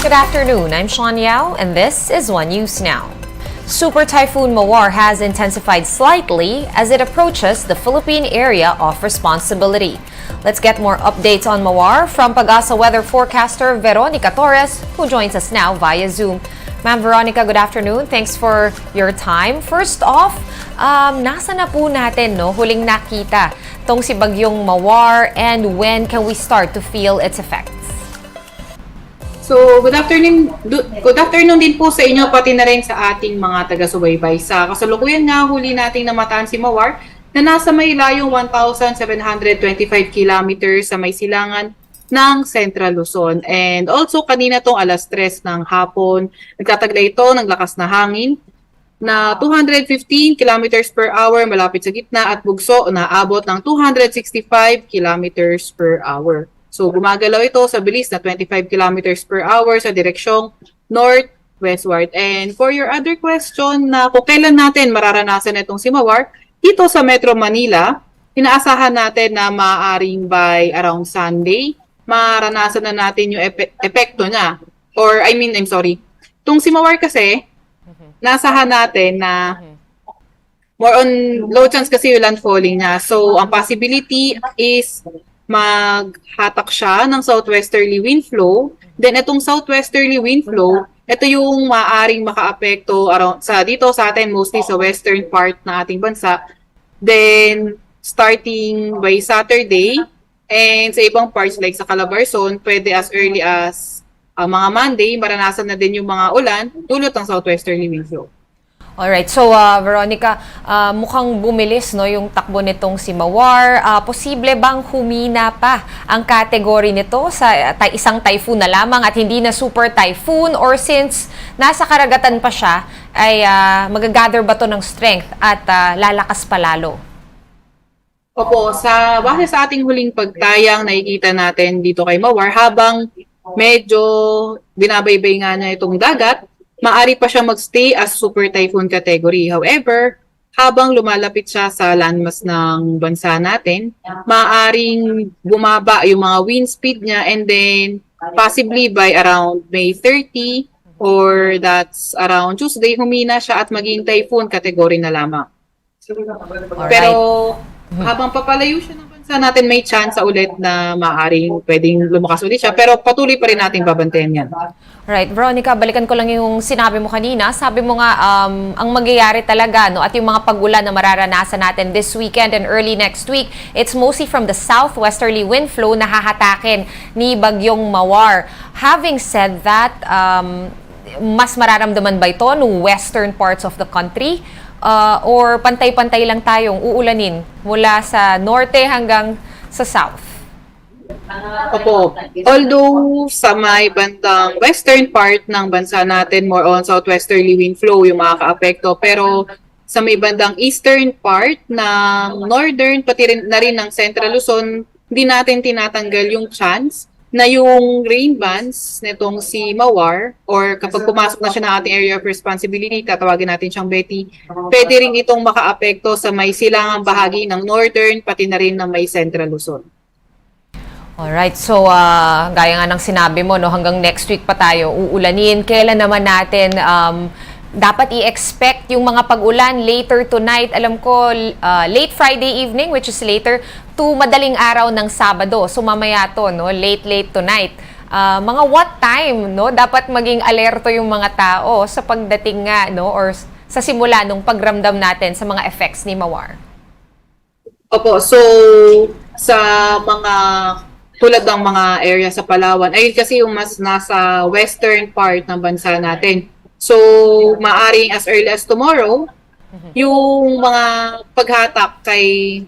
Good afternoon, I'm Sean Yao, and this is One News Now. Super Typhoon Mawar has intensified slightly as it approaches the Philippine area of responsibility. Let's get more updates on Mawar from Pagasa weather forecaster Veronica Torres, who joins us now via Zoom. Ma'am Veronica, good afternoon. Thanks for your time. First off, nasa na po natin, no, huling nakita tong si Bagyong Mawar, and when can we start to feel its effects? So, good afternoon din po sa inyo, pati na rin sa ating mga taga-subaybay. Sa kasalukuyan nga, huli nating namataan si Mawar na nasa may layong 1,725 kilometers sa may silangan ng Central Luzon. And also, kanina tong alas 3 ng hapon, nagtataglay ito ng lakas na hangin na 215 kilometers per hour malapit sa gitna at bugso na abot ng 265 kilometers per hour. So, gumagalaw ito sa bilis na 25 kilometers per hour sa direksyong north-westward. And for your other question na kung kailan natin mararanasan itong si Mawar, dito sa Metro Manila, inaasahan natin na maaaring by around Sunday, maranasan na natin yung epekto niya. Or, itong si Mawar kasi, naasahan natin na more on low chance kasi yung landfalling niya. So, ang possibility is maghatak siya ng southwesterly wind flow. Then itong southwesterly wind flow, ito yung maaring makaapekto dito sa atin, mostly sa western part ng ating bansa. Then starting by Saturday, and sa ibang parts like sa Calabarzon, pwede as early as mga Monday, maranasan na din yung mga ulan dulot ng southwesterly wind flow. Alright, so Veronica, mukhang bumilis, no, yung takbo nitong si Mawar. Posible bang humina pa ang kategory nito sa isang typhoon na lamang at hindi na super typhoon, or since nasa karagatan pa siya ay magagather ba to ng strength at lalakas pa lalo? Opo, base sa ating huling pagtayang nakikita natin dito kay Mawar, habang medyo binabaybay nga niya itong dagat, maaari pa siya magstay as super typhoon category. However, habang lumalapit siya sa landmass ng bansa natin, maaaring bumaba yung mga wind speed niya, and then possibly by around May 30 or that's around Tuesday, humina siya at maging typhoon category na lamang. Pero habang papalayo siya ng bansa natin, may chance ulit na maaaring pwedeng lumakas ulit siya, pero patuloy pa rin nating babantayan yan. Right, Veronica, balikan ko lang yung sinabi mo kanina. Sabi mo nga, ang magyayari talaga, no, at yung mga pag-ulan na mararanasan natin this weekend and early next week, it's mostly from the southwesterly wind flow na hahatakin ni Bagyong Mawar. Having said that, mas mararamdaman ba ito no western parts of the country? Or pantay-pantay lang tayong uulanin mula sa norte hanggang sa south? Opo. Although sa may bandang western part ng bansa natin, more on southwesterly wind flow yung makaka-apekto, pero sa may bandang eastern part ng northern, pati rin ng Central Luzon, hindi natin tinatanggal yung chance na yung rain bands nitong si Mawar, or kapag pumasok na siya ng ating area of responsibility, tatawagin natin siyang Betty, pwede rin itong makaapekto sa may silangang bahagi ng northern, pati na rin ng may Central Luzon. Alright, so gaya nga ng sinabi mo, no, hanggang next week pa tayo uulanin. Kailan naman natin dapat i-expect yung mga pag-ulan later tonight? Alam ko, late Friday evening, which is later, to madaling araw ng Sabado. So mamaya to, no, late tonight. Mga what time, no, dapat maging alerto yung mga tao sa pagdating nga, no, or sa simula nung pagramdam natin sa mga effects ni Mawar? Opo, so sa mga tulad ng mga area sa Palawan, ay kasi yung mas nasa western part ng bansa natin. So, maaring as early as tomorrow, yung mga paghatak kay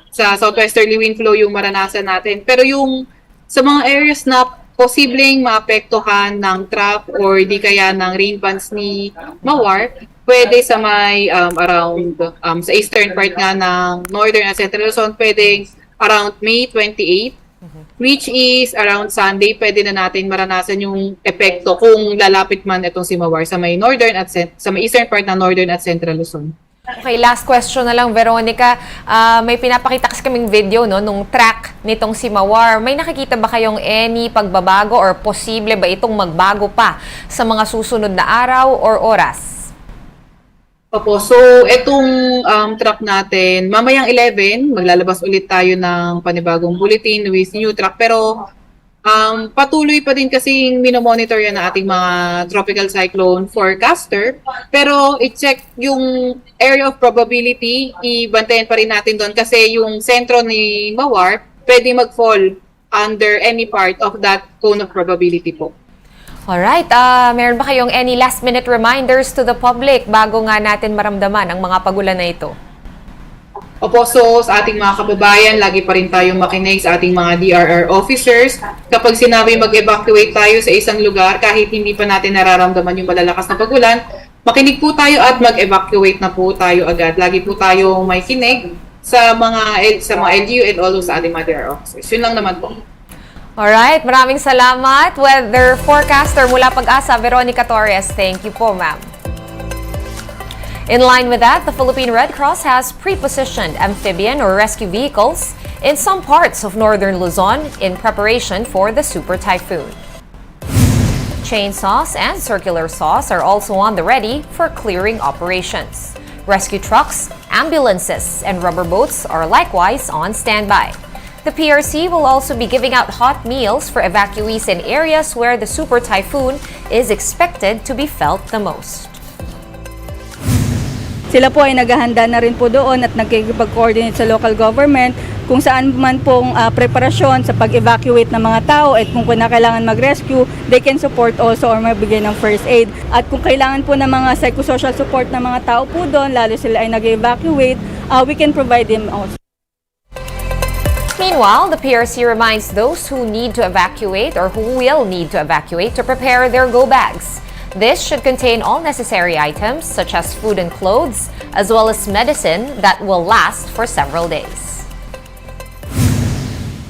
sa southwesterly wind flow yung maranasan natin. Pero yung sa mga areas na posibleng maapektuhan ng trough or di kaya ng rain bands ni Mawar, pwede sa may around sa eastern part nga ng northern at central Luzon, pwedeng around May 28, which is around Sunday, pwede na natin maranasan yung epekto kung lalapit man itong si Mawar sa may northern at sa may eastern part ng northern at central Luzon. Okay, last question na lang, Veronica. May pinapakita kasi kaming video no, nung track nitong si Mawar. May nakikita ba kayong any pagbabago or posible ba itong magbago pa sa mga susunod na araw or oras? Opo, so etong truck natin, mamayang 11, maglalabas ulit tayo ng panibagong bulletin with new truck. Pero patuloy pa din kasi minomonitor yan ng ating mga tropical cyclone forecaster. Pero i-check yung area of probability, ibantayan pa rin natin doon kasi yung sentro ni Mawar pwede mag-fall under any part of that cone of probability po. Alright, meron ba kayong any last minute reminders to the public bago nga natin maramdaman ang mga pagulan na ito? Opo, so sa ating mga kababayan, lagi pa rin tayong makinig sa ating mga DRR officers. Kapag sinabi mag-evacuate tayo sa isang lugar, kahit hindi pa natin nararamdaman yung malalakas na pagulan, makinig po tayo at mag-evacuate na po tayo agad. Lagi po tayong may kinig sa mga LGU and also sa ating mga DRR officers. Yun lang naman po. Alright, maraming salamat. Weather forecaster mula Pag-asa, Veronica Torres. Thank you po, ma'am. In line with that, the Philippine Red Cross has pre-positioned amphibian or rescue vehicles in some parts of northern Luzon in preparation for the super typhoon. Chainsaws and circular saws are also on the ready for clearing operations. Rescue trucks, ambulances, and rubber boats are likewise on standby. The PRC will also be giving out hot meals for evacuees in areas where the super typhoon is expected to be felt the most. Sila po ay naghahanda na rin po doon at nagkikipag-coordinate sa local government kung saan man pong preparasyon sa pag-evacuate ng mga tao at kung kailangan mag-rescue, they can support also or magbigay ng first aid. At kung kailangan po ng mga psychosocial support ng mga tao po doon, lalo sila ay nag-evacuate, we can provide them also. Meanwhile, the PRC reminds those who need to evacuate or who will need to evacuate to prepare their go bags. This should contain all necessary items such as food and clothes, as well as medicine that will last for several days.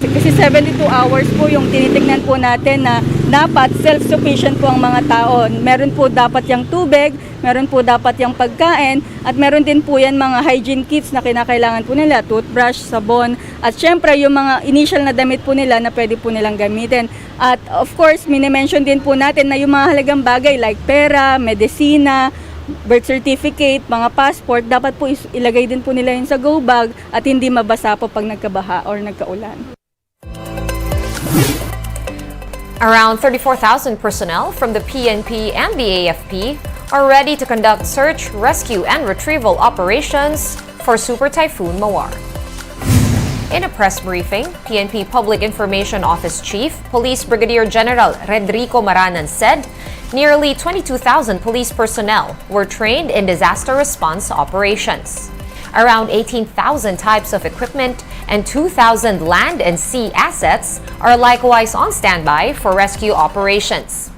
Kasi 72 hours po yung tinitignan po natin na dapat self-sufficient po ang mga tao. Meron po dapat yung tubig, meron po dapat yung pagkain, at meron din po yan mga hygiene kits na kinakailangan po nila, toothbrush, sabon, at syempre yung mga initial na damit po nila na pwede po nilang gamitin. At of course, minimension din po natin na yung mga halagang bagay like pera, medisina, birth certificate, mga passport, dapat po ilagay din po nila yun sa go bag at hindi mabasa po pag nagkabaha or nagkaulan. Around 34,000 personnel from the PNP and the AFP are ready to conduct search, rescue, and retrieval operations for Super Typhoon Mawar. In a press briefing, PNP Public Information Office Chief, Police Brigadier General Redrico Maranan said nearly 22,000 police personnel were trained in disaster response operations. Around 18,000 types of equipment and 2,000 land and sea assets are likewise on standby for rescue operations.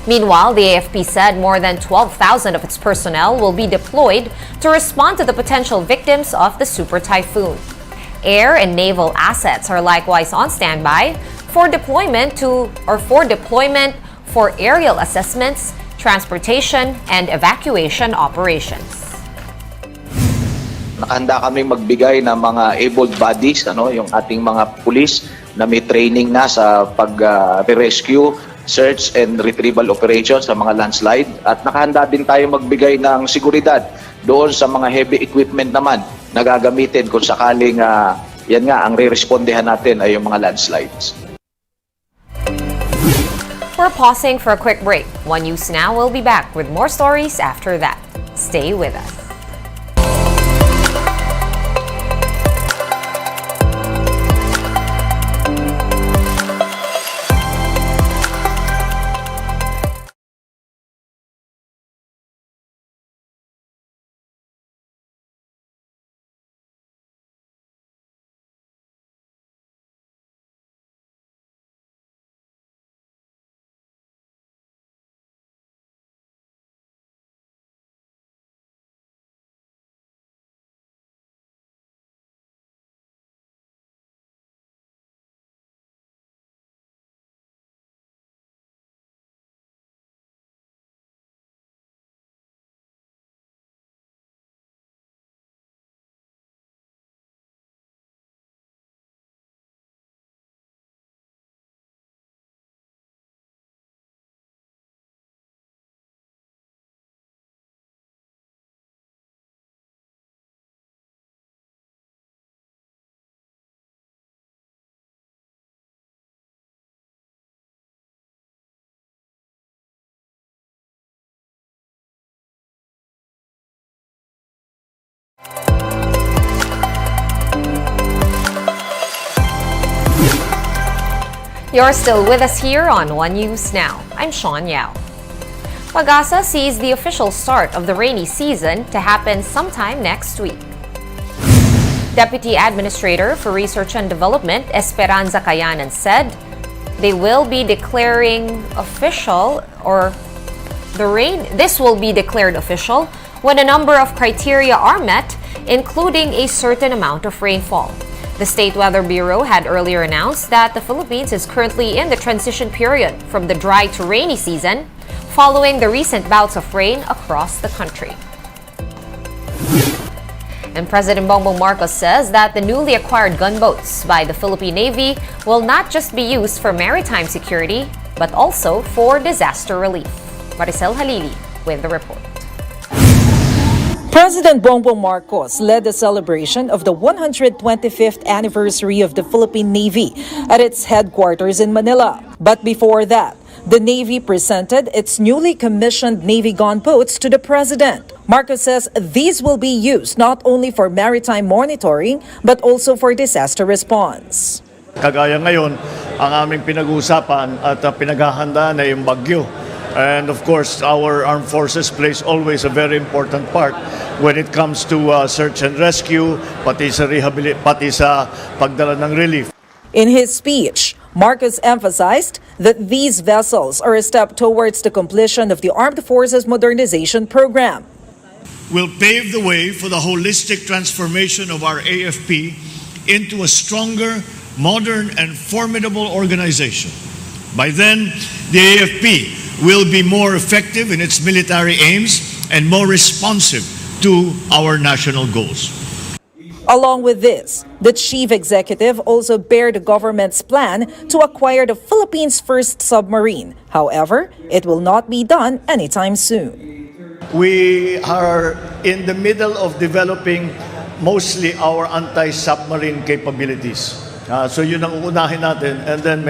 Meanwhile, the AFP said more than 12,000 of its personnel will be deployed to respond to the potential victims of the super typhoon. Air and naval assets are likewise on standby for deployment for aerial assessments, transportation, and evacuation operations. Nakahanda kami magbigay ng mga abled bodies, yung ating mga pulis na may training na sa pag-rescue, search and retrieval operations sa mga landslide. At nakahanda din tayo magbigay ng seguridad doon sa mga heavy equipment naman na gagamitin kung sakaling yan nga, ang re-respondehan natin ay yung mga landslides. We're pausing for a quick break. One News Now will be back with more stories after that. Stay with us. You're still with us here on One News Now. I'm Sean Yao. Pag-asa sees the official start of the rainy season to happen sometime next week. Deputy Administrator for Research and Development, Esperanza Cayanan, said they will be declaring official this will be declared official when a number of criteria are met, including a certain amount of rainfall. The State Weather Bureau had earlier announced that the Philippines is currently in the transition period from the dry to rainy season, following the recent bouts of rain across the country. And President Bongbong Marcos says that the newly acquired gunboats by the Philippine Navy will not just be used for maritime security, but also for disaster relief. Maricel Halili with the report. President Bongbong Marcos led the celebration of the 125th anniversary of the Philippine Navy at its headquarters in Manila. But before that, the Navy presented its newly commissioned Navy gunboats to the President. Marcos says these will be used not only for maritime monitoring, but also for disaster response. Kagaya ngayon, ang aming pinag-uusapan at pinaghahanda na yung bagyo. And of course, our armed forces plays always a very important part when it comes to search and rescue, pati sa pagdala ng relief. In his speech, Marcos emphasized that these vessels are a step towards the completion of the Armed Forces Modernization Program. Will pave the way for the holistic transformation of our AFP into a stronger, modern, and formidable organization. By then, the AFP will be more effective in its military aims and more responsive to our national goals. Along with this, the chief executive also bared the government's plan to acquire the Philippines' first submarine. However, it will not be done anytime soon. We are in the middle of developing mostly our anti-submarine capabilities. So yun ang uunahin natin, and then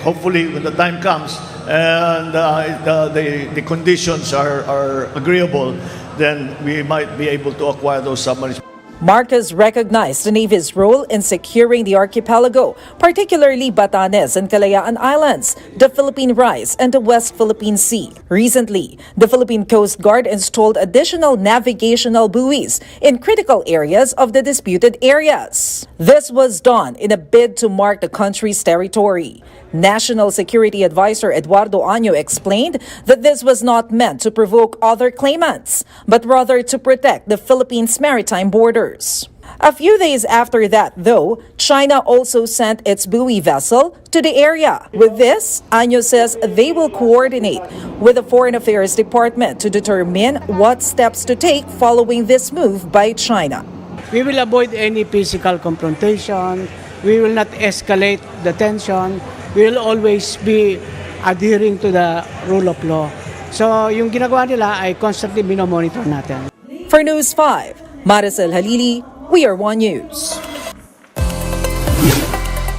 hopefully when the time comes and the conditions are agreeable, then we might be able to acquire those submarines. Marcos recognized the Navy's role in securing the archipelago, particularly Batanes and Kalayaan Islands, the Philippine Rise, and the West Philippine Sea. Recently, the Philippine Coast Guard installed additional navigational buoys in critical areas of the disputed areas. This was done in a bid to mark the country's territory. National Security Advisor Eduardo Año explained that this was not meant to provoke other claimants, but rather to protect the Philippines' maritime borders. A few days after that, though, China also sent its buoy vessel to the area. With this, Año says they will coordinate with the Foreign Affairs Department to determine what steps to take following this move by China. We will avoid any physical confrontation. We will not escalate the tension. We will always be adhering to the rule of law. So, yung ginagawa nila ay constantly minomonitor natin. For News 5, Maricel Halili, we are One News.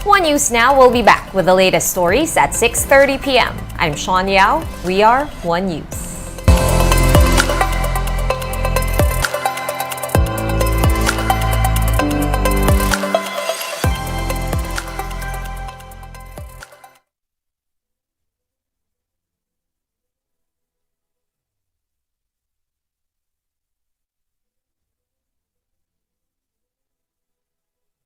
One News Now will be back with the latest stories at 6:30 p.m. I'm Sean Yao. We are One News.